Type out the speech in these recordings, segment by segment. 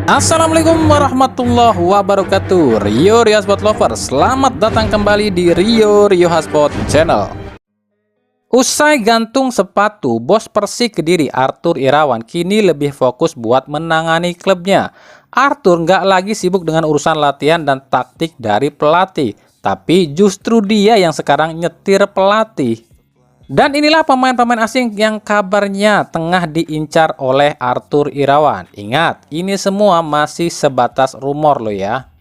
Assalamualaikum warahmatullahi wabarakatuh. Rio Hotspot Lover, selamat datang kembali di Rio Hotspot Channel. Usai gantung sepatu, bos Persik Kediri Arthur Irawan kini lebih fokus buat menangani klubnya. Arthur nggak lagi sibuk dengan urusan latihan dan taktik dari pelatih, tapi justru dia yang sekarang nyetir pelatih. Dan inilah pemain-pemain asing yang kabarnya tengah diincar oleh Arthur Irawan. Ingat, ini semua masih sebatas rumor loh ya.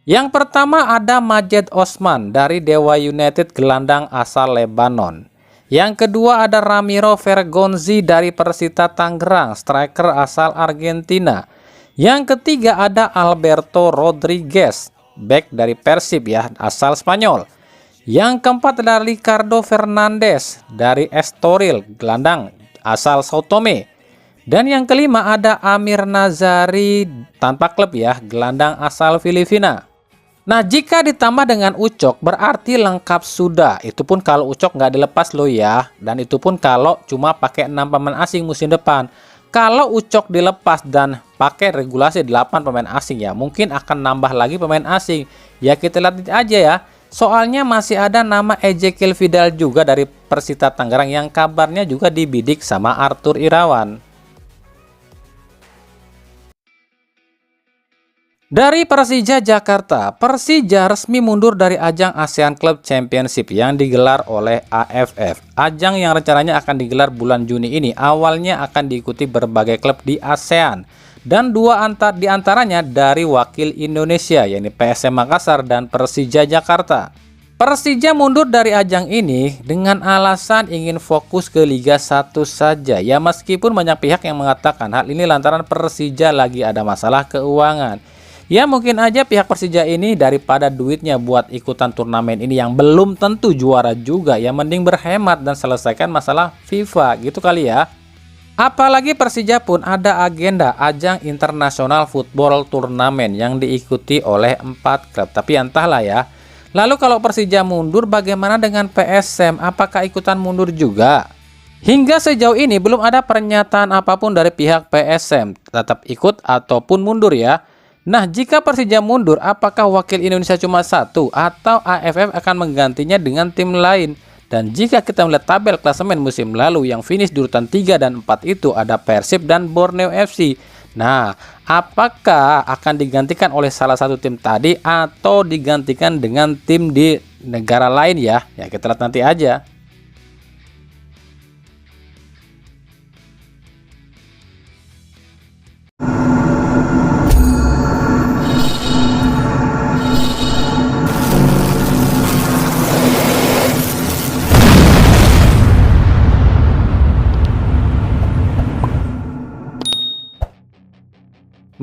Yang pertama ada Majed Osman dari Dewa United, gelandang asal Lebanon. Yang kedua ada Ramiro Vergonzi dari Persita Tangerang, striker asal Argentina. Yang ketiga ada Alberto Rodriguez, back dari Persib ya, asal Spanyol. Yang keempat adalah Ricardo Fernandes dari Estoril, gelandang asal Sao Tome. Dan yang kelima ada Amir Nazari tanpa klub ya, gelandang asal Filipina. Nah, jika ditambah dengan Ucok berarti lengkap sudah. Itu pun kalau Ucok nggak dilepas loh ya. Dan itu pun kalau cuma pakai 6 pemain asing musim depan. Kalau Ucok dilepas dan pakai regulasi 8 pemain asing ya, mungkin akan nambah lagi pemain asing. Ya kita lihat aja ya. Soalnya masih ada nama Ezekiel Vidal juga dari Persita Tangerang yang kabarnya juga dibidik sama Arthur Irawan. Dari Persija Jakarta, Persija resmi mundur dari ajang ASEAN Club Championship yang digelar oleh AFF. Ajang yang rencananya akan digelar bulan Juni ini awalnya akan diikuti berbagai klub di ASEAN. Dan dua di antaranya dari wakil Indonesia, yakni PSM Makassar dan Persija Jakarta. Persija mundur dari ajang ini dengan alasan ingin fokus ke Liga 1 saja. Ya meskipun banyak pihak yang mengatakan hal ini lantaran Persija lagi ada masalah keuangan. Ya mungkin aja pihak Persija ini daripada duitnya buat ikutan turnamen ini yang belum tentu juara juga, ya mending berhemat dan selesaikan masalah FIFA gitu kali ya. Apalagi Persija pun ada agenda ajang internasional football turnamen yang diikuti oleh 4 klub. Tapi entahlah ya. Lalu kalau Persija mundur bagaimana dengan PSM? Apakah ikutan mundur juga? Hingga sejauh ini belum ada pernyataan apapun dari pihak PSM. Tetap ikut ataupun mundur ya. Nah jika Persija mundur apakah wakil Indonesia cuma 1 atau AFF akan menggantinya dengan tim lain? Dan jika kita melihat tabel klasemen musim lalu yang finish di urutan 3 dan 4 itu ada Persib dan Borneo FC. Nah, apakah akan digantikan oleh salah satu tim tadi atau digantikan dengan tim di negara lain ya? Ya kita lihat nanti aja.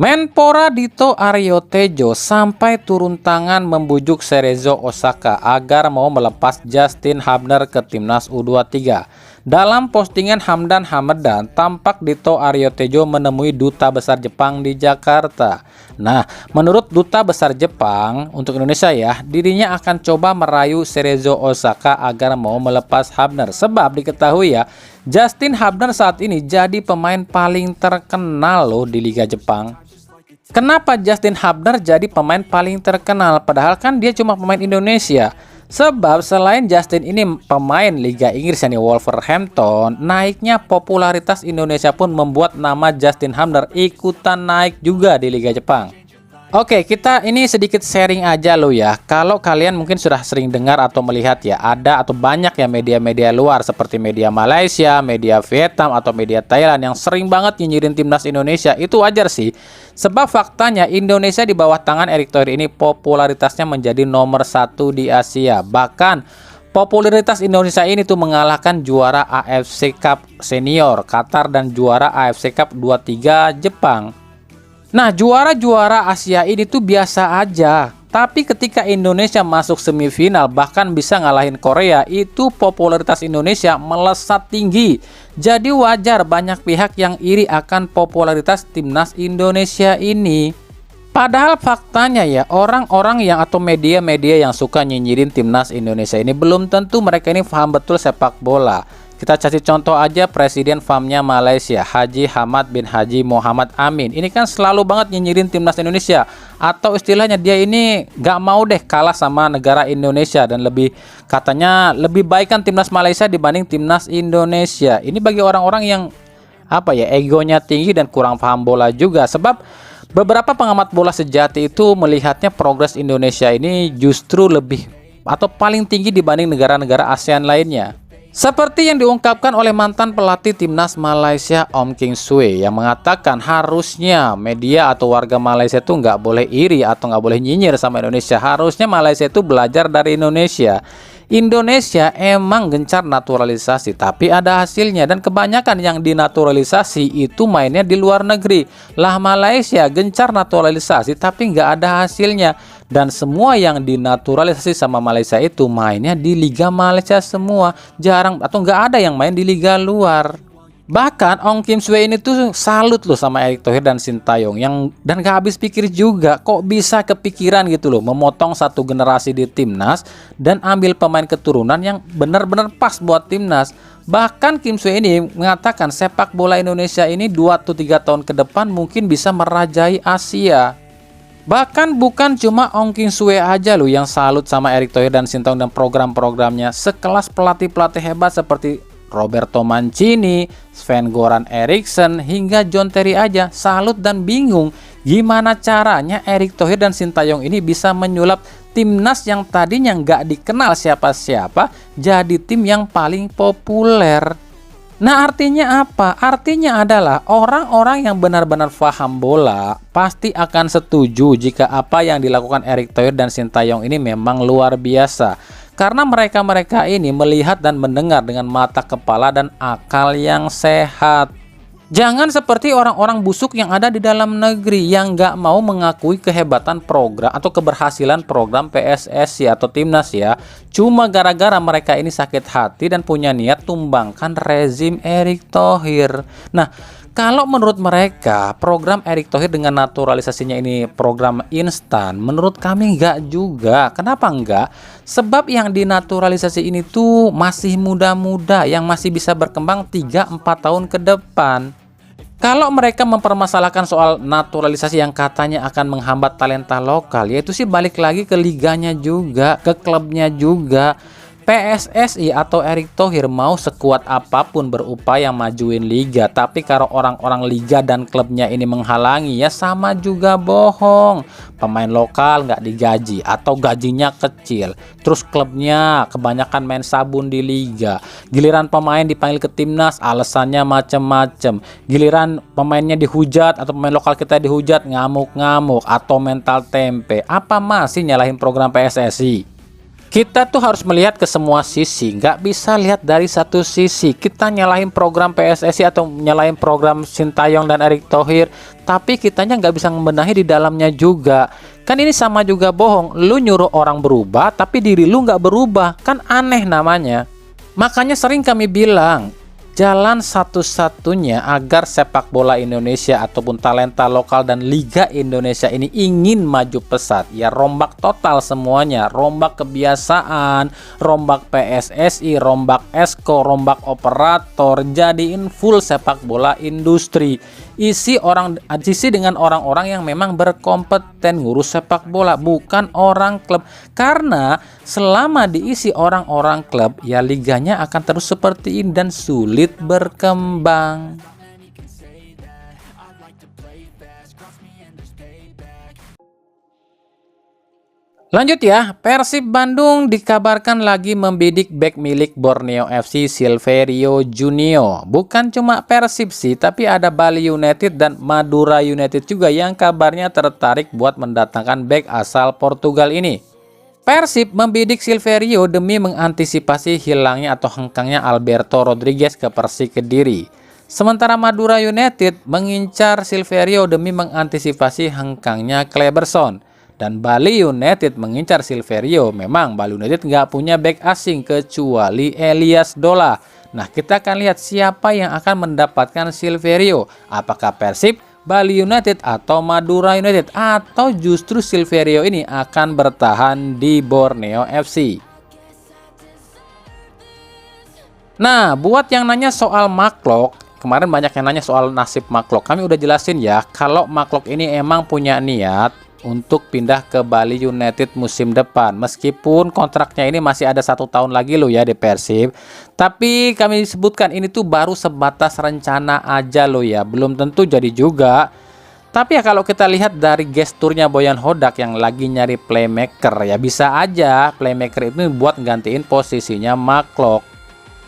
Menpora Dito Aryo Tejo sampai turun tangan membujuk Cerezo Osaka agar mau melepas Justin Hubner ke timnas U23. Dalam postingan Hamdan Hamadan, tampak Dito Aryo Tejo menemui Duta Besar Jepang di Jakarta. Nah, menurut Duta Besar Jepang untuk Indonesia ya, dirinya akan coba merayu Cerezo Osaka agar mau melepas Hubner. Sebab diketahui ya, Justin Hubner saat ini jadi pemain paling terkenal loh di Liga Jepang. Kenapa Justin Hubner jadi pemain paling terkenal? Padahal kan dia cuma pemain Indonesia. Sebab selain Justin ini pemain Liga Inggris yakni Wolverhampton, naiknya popularitas Indonesia pun membuat nama Justin Hubner ikutan naik juga di Liga Jepang. Oke, kita ini sedikit sharing aja loh ya. Kalau kalian mungkin sudah sering dengar atau melihat ya, ada atau banyak ya media-media luar seperti media Malaysia, media Vietnam atau media Thailand yang sering banget nyinyirin timnas Indonesia. Itu wajar sih. Sebab faktanya Indonesia di bawah tangan Erick Thohir ini popularitasnya menjadi nomor 1 di Asia. Bahkan popularitas Indonesia ini tuh mengalahkan juara AFC Cup Senior Qatar dan juara AFC Cup 23 Jepang. Nah, juara-juara Asia ini tuh biasa aja. Tapi ketika Indonesia masuk semifinal bahkan bisa ngalahin Korea, itu popularitas Indonesia melesat tinggi. Jadi wajar banyak pihak yang iri akan popularitas timnas Indonesia ini. Padahal faktanya ya, orang-orang yang atau media-media yang suka nyinyirin timnas Indonesia ini belum tentu mereka ini paham betul sepak bola. Kita kasih contoh aja Presiden FAM-nya Malaysia, Haji Hamad bin Haji Muhammad Amin. Ini kan selalu banget nyinyirin timnas Indonesia, atau istilahnya dia ini gak mau deh kalah sama negara Indonesia, dan katanya lebih baik kan timnas Malaysia dibanding timnas Indonesia. Ini bagi orang-orang yang egonya tinggi dan kurang paham bola juga. Sebab beberapa pengamat bola sejati itu melihatnya progres Indonesia ini justru lebih atau paling tinggi dibanding negara-negara ASEAN lainnya. Seperti yang diungkapkan oleh mantan pelatih timnas Malaysia Ong King Swee, yang mengatakan harusnya media atau warga Malaysia itu nggak boleh iri atau nggak boleh nyinyir sama Indonesia. Harusnya Malaysia itu belajar dari Indonesia. Indonesia emang gencar naturalisasi, tapi ada hasilnya, dan kebanyakan yang dinaturalisasi itu mainnya di luar negeri. Lah Malaysia gencar naturalisasi tapi nggak ada hasilnya, dan semua yang dinaturalisasi sama Malaysia itu mainnya di Liga Malaysia semua, jarang atau nggak ada yang main di liga luar. Bahkan Ong Kim Swee ini tuh salut loh sama Erick Thohir dan Sintayong, dan gak habis pikir juga kok bisa kepikiran gitu loh memotong satu generasi di timnas dan ambil pemain keturunan yang benar-benar pas buat timnas. Bahkan Kim Swee ini mengatakan sepak bola Indonesia ini 2-3 tahun ke depan mungkin bisa merajai Asia. Bahkan bukan cuma Ong Kim Swee aja loh yang salut sama Erick Thohir dan Sintayong dan program-programnya. Sekelas pelatih-pelatih hebat seperti Roberto Mancini, Sven-Goran Eriksson, hingga John Terry aja salut dan bingung gimana caranya Erick Thohir dan Sintayong ini bisa menyulap timnas yang tadinya nggak dikenal siapa-siapa jadi tim yang paling populer. Nah, artinya apa? Artinya adalah orang-orang yang benar-benar paham bola pasti akan setuju jika apa yang dilakukan Erick Thohir dan Sintayong ini memang luar biasa. Karena mereka ini melihat dan mendengar dengan mata kepala dan akal yang sehat. Jangan seperti orang-orang busuk yang ada di dalam negeri yang nggak mau mengakui kehebatan program atau keberhasilan program PSSI atau Timnas ya. Cuma gara-gara mereka ini sakit hati dan punya niat tumbangkan rezim Erick Thohir. Nah, kalau menurut mereka program Erick Thohir dengan naturalisasinya ini program instan, menurut kami enggak juga. Kenapa enggak? Sebab yang dinaturalisasi ini tuh masih muda-muda yang masih bisa berkembang 3-4 tahun ke depan. Kalau mereka mempermasalahkan soal naturalisasi yang katanya akan menghambat talenta lokal, yaitu sih balik lagi ke liganya juga, ke klubnya juga. PSSI atau Erick Thohir mau sekuat apapun berupaya majuin liga, tapi kalau orang-orang liga dan klubnya ini menghalangi, ya sama juga bohong. Pemain lokal nggak digaji atau gajinya kecil, terus klubnya kebanyakan main sabun di liga. Giliran pemain dipanggil ke timnas, alasannya macem-macem. Giliran pemainnya dihujat atau pemain lokal kita dihujat, ngamuk-ngamuk atau mental tempe. Apa masih nyalahin program PSSI? Kita tuh harus melihat ke semua sisi, nggak bisa lihat dari satu sisi. Kita nyalahin program PSSI atau nyalahin program Sintayong dan Erick Thohir, tapi kitanya nggak bisa membenahi di dalamnya juga. Kan ini sama juga bohong. Lu nyuruh orang berubah, tapi diri lu nggak berubah, kan aneh namanya. Makanya sering kami bilang, jalan satu-satunya agar sepak bola Indonesia ataupun talenta lokal dan Liga Indonesia ini ingin maju pesat, ya rombak total semuanya, rombak kebiasaan, rombak PSSI, rombak Esko, rombak operator, jadiin full sepak bola industri. Isi dengan orang-orang yang memang berkompeten ngurus sepak bola, bukan orang klub. Karena selama diisi orang-orang klub, ya liganya akan terus seperti ini dan sulit berkembang. Lanjut ya, Persib Bandung dikabarkan lagi membidik bek milik Borneo FC Silverio Junior. Bukan cuma Persib sih, tapi ada Bali United dan Madura United juga yang kabarnya tertarik buat mendatangkan bek asal Portugal ini. Persib membidik Silverio demi mengantisipasi hilangnya atau hengkangnya Alberto Rodriguez ke Persik Kediri. Sementara Madura United mengincar Silverio demi mengantisipasi hengkangnya Kleberson. Dan Bali United mengincar Silverio. Memang Bali United nggak punya bek asing kecuali Elias Dola. Nah, kita akan lihat siapa yang akan mendapatkan Silverio. Apakah Persib, Bali United, atau Madura United, atau justru Silverio ini akan bertahan di Borneo FC. Nah, buat yang nanya soal McLough, kemarin banyak yang nanya soal nasib McLough. Kami udah jelasin ya, kalau McLough ini emang punya niat untuk pindah ke Bali United musim depan. Meskipun kontraknya ini masih ada 1 tahun lagi loh ya di Persib. Tapi kami sebutkan ini tuh baru sebatas rencana aja loh ya, belum tentu jadi juga. Tapi ya kalau kita lihat dari gesturnya Boyan Hodak yang lagi nyari playmaker, ya bisa aja playmaker itu buat gantiin posisinya McLough.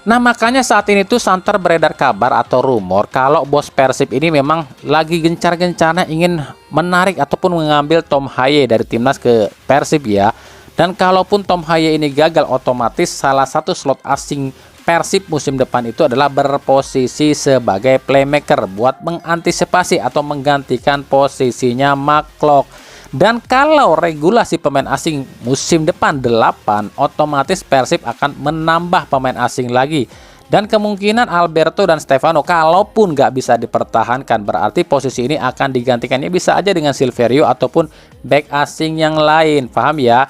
Nah, makanya saat ini tuh santer beredar kabar atau rumor kalau bos Persib ini memang lagi gencar-gencarnya ingin menarik ataupun mengambil Tom Haye dari timnas ke Persib ya. Dan kalaupun Tom Haye ini gagal, otomatis salah satu slot asing Persib musim depan itu adalah berposisi sebagai playmaker buat mengantisipasi atau menggantikan posisinya McLough. Dan kalau regulasi pemain asing musim depan 8, otomatis Persib akan menambah pemain asing lagi. Dan kemungkinan Alberto dan Stefano kalaupun nggak bisa dipertahankan, berarti posisi ini akan digantikannya bisa aja dengan Silverio ataupun back asing yang lain. Paham ya?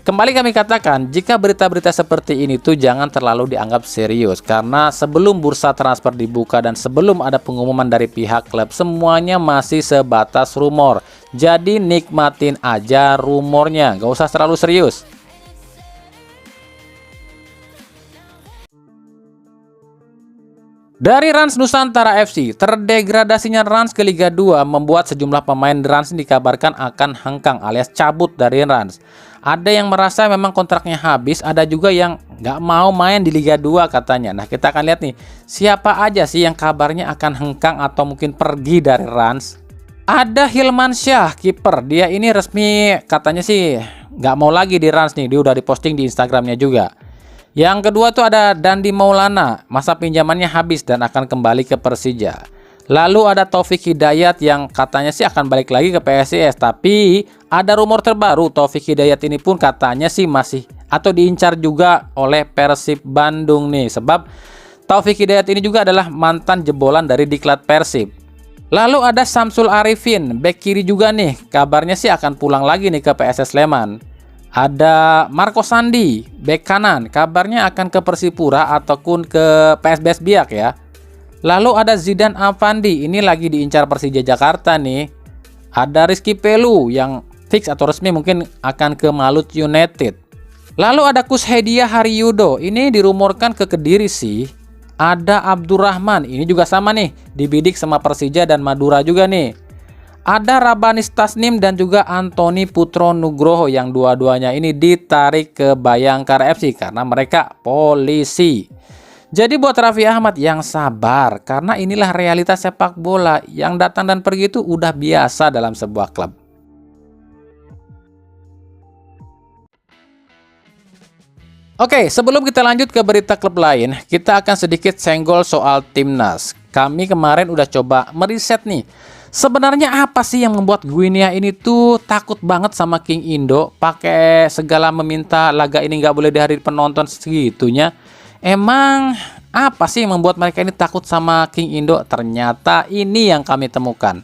Kembali kami katakan, jika berita-berita seperti ini tuh jangan terlalu dianggap serius. Karena sebelum bursa transfer dibuka dan sebelum ada pengumuman dari pihak klub, semuanya masih sebatas rumor. Jadi nikmatin aja rumornya, gak usah terlalu serius. Dari Rans Nusantara FC, terdegradasinya Rans ke Liga 2 membuat sejumlah pemain Rans dikabarkan akan hengkang alias cabut dari Rans. Ada yang merasa memang kontraknya habis, ada juga yang nggak mau main di Liga 2 katanya. Nah, kita akan lihat nih, siapa aja sih yang kabarnya akan hengkang atau mungkin pergi dari Rans. Ada Hilman Syah, kiper. Dia ini resmi katanya sih nggak mau lagi di Rans nih, dia udah diposting di Instagramnya juga. Yang kedua tuh ada Dandi Maulana, masa pinjamannya habis dan akan kembali ke Persija. Lalu ada Taufik Hidayat yang katanya sih akan balik lagi ke PSIS. Tapi ada rumor terbaru, Taufik Hidayat ini pun katanya sih masih atau diincar juga oleh Persib Bandung nih. Sebab Taufik Hidayat ini juga adalah mantan jebolan dari Diklat Persib. Lalu ada Samsul Arifin, bek kiri juga nih. Kabarnya sih akan pulang lagi nih ke PSS Sleman. Ada Marco Sandi, bek kanan, kabarnya akan ke Persipura ataupun ke PSBS Biak ya. Lalu ada Zidan Afandi, ini lagi diincar Persija Jakarta nih. Ada Rizky Pelu yang fix atau resmi mungkin akan ke Malut United. Lalu ada Kushediya Haryudo, ini dirumorkan ke Kediri sih. Ada Abdurrahman, ini juga sama nih, dibidik sama Persija dan Madura juga nih. Ada Rabanis Tasnim dan juga Antoni Putro Nugroho yang dua-duanya ini ditarik ke Bayangkara FC karena mereka polisi. Jadi buat Raffi Ahmad yang sabar, karena inilah realitas sepak bola, yang datang dan pergi itu udah biasa dalam sebuah klub. Oke, sebelum kita lanjut ke berita klub lain, kita akan sedikit senggol soal timnas. Kami kemarin udah coba meriset nih. Sebenarnya apa sih yang membuat Guinea ini tuh takut banget sama King Indo, pakai segala meminta laga ini nggak boleh dihadiri penonton segitunya. Emang apa sih yang membuat mereka ini takut sama King Indo? Ternyata ini yang kami temukan.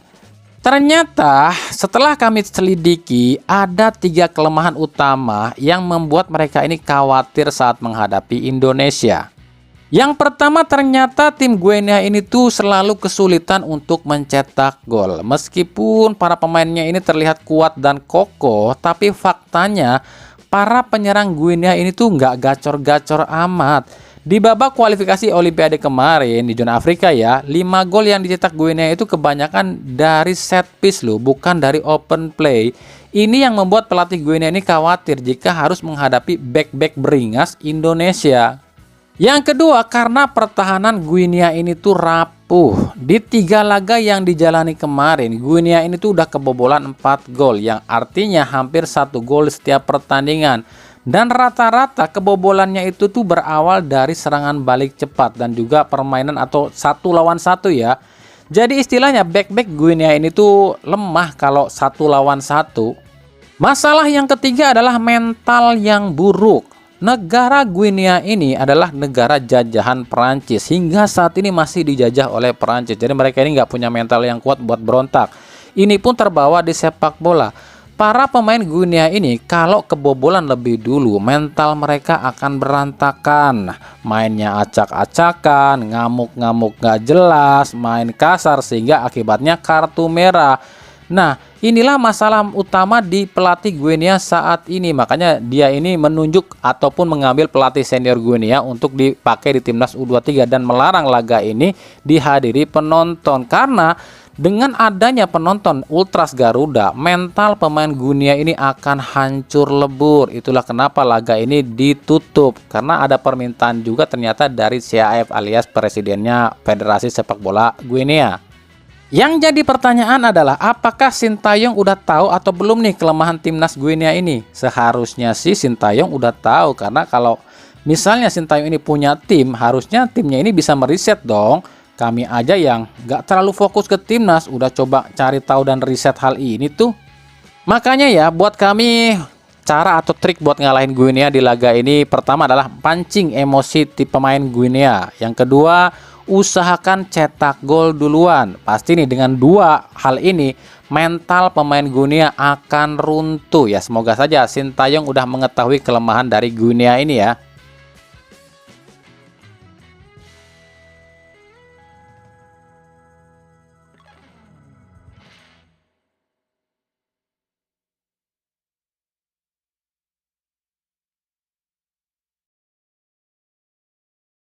Ternyata setelah kami selidiki, ada 3 kelemahan utama yang membuat mereka ini khawatir saat menghadapi Indonesia. Yang pertama, ternyata tim Guinea ini tuh selalu kesulitan untuk mencetak gol. Meskipun para pemainnya ini terlihat kuat dan kokoh, tapi faktanya para penyerang Guinea ini tuh nggak gacor-gacor amat. Di babak kualifikasi Olimpiade kemarin di zona Afrika ya, 5 gol yang dicetak Guinea itu kebanyakan dari set piece loh, bukan dari open play. Ini yang membuat pelatih Guinea ini khawatir jika harus menghadapi back-back beringas Indonesia. Yang kedua, karena pertahanan Guinea ini tuh rapuh. Di 3 laga yang dijalani kemarin, Guinea ini tuh udah kebobolan 4 gol, yang artinya hampir 1 gol setiap pertandingan. Dan rata-rata kebobolannya itu tuh berawal dari serangan balik cepat dan juga permainan atau 1 lawan 1 ya. Jadi istilahnya back-back Guinea ini tuh lemah kalau 1 lawan 1. Masalah yang ketiga adalah mental yang buruk. Negara Guinea ini adalah negara jajahan Perancis. Hingga saat ini masih dijajah oleh Perancis. Jadi mereka ini nggak punya mental yang kuat buat berontak. Ini pun terbawa di sepak bola. para pemain Guinea ini kalau kebobolan lebih dulu, mental mereka akan berantakan. Mainnya acak-acakan, ngamuk-ngamuk gak jelas, main kasar sehingga akibatnya kartu merah. Nah, inilah masalah utama di pelatih Guinea saat ini. Makanya dia ini menunjuk ataupun mengambil pelatih senior Guinea untuk dipakai di timnas U23 dan melarang laga ini dihadiri penonton. Karena dengan adanya penonton Ultras Garuda, mental pemain Guinea ini akan hancur lebur. Itulah kenapa laga ini ditutup. Karena ada permintaan juga ternyata dari CAF alias presidennya Federasi Sepak Bola Guinea. Yang jadi pertanyaan adalah apakah Sintayong udah tahu atau belum nih kelemahan timnas Guinea ini? Seharusnya sih Sintayong udah tahu, karena kalau misalnya Sintayong ini punya tim, harusnya timnya ini bisa meriset dong. Kami aja yang nggak terlalu fokus ke timnas udah coba cari tahu dan riset hal ini tuh. Makanya ya buat kami, cara atau trik buat ngalahin Guinea di laga ini, pertama adalah pancing emosi tim pemain Guinea. Yang kedua, usahakan cetak gol duluan. Pasti nih dengan dua hal ini mental pemain Guinea akan runtuh ya. Semoga saja Sintayong udah mengetahui kelemahan dari Guinea ini ya.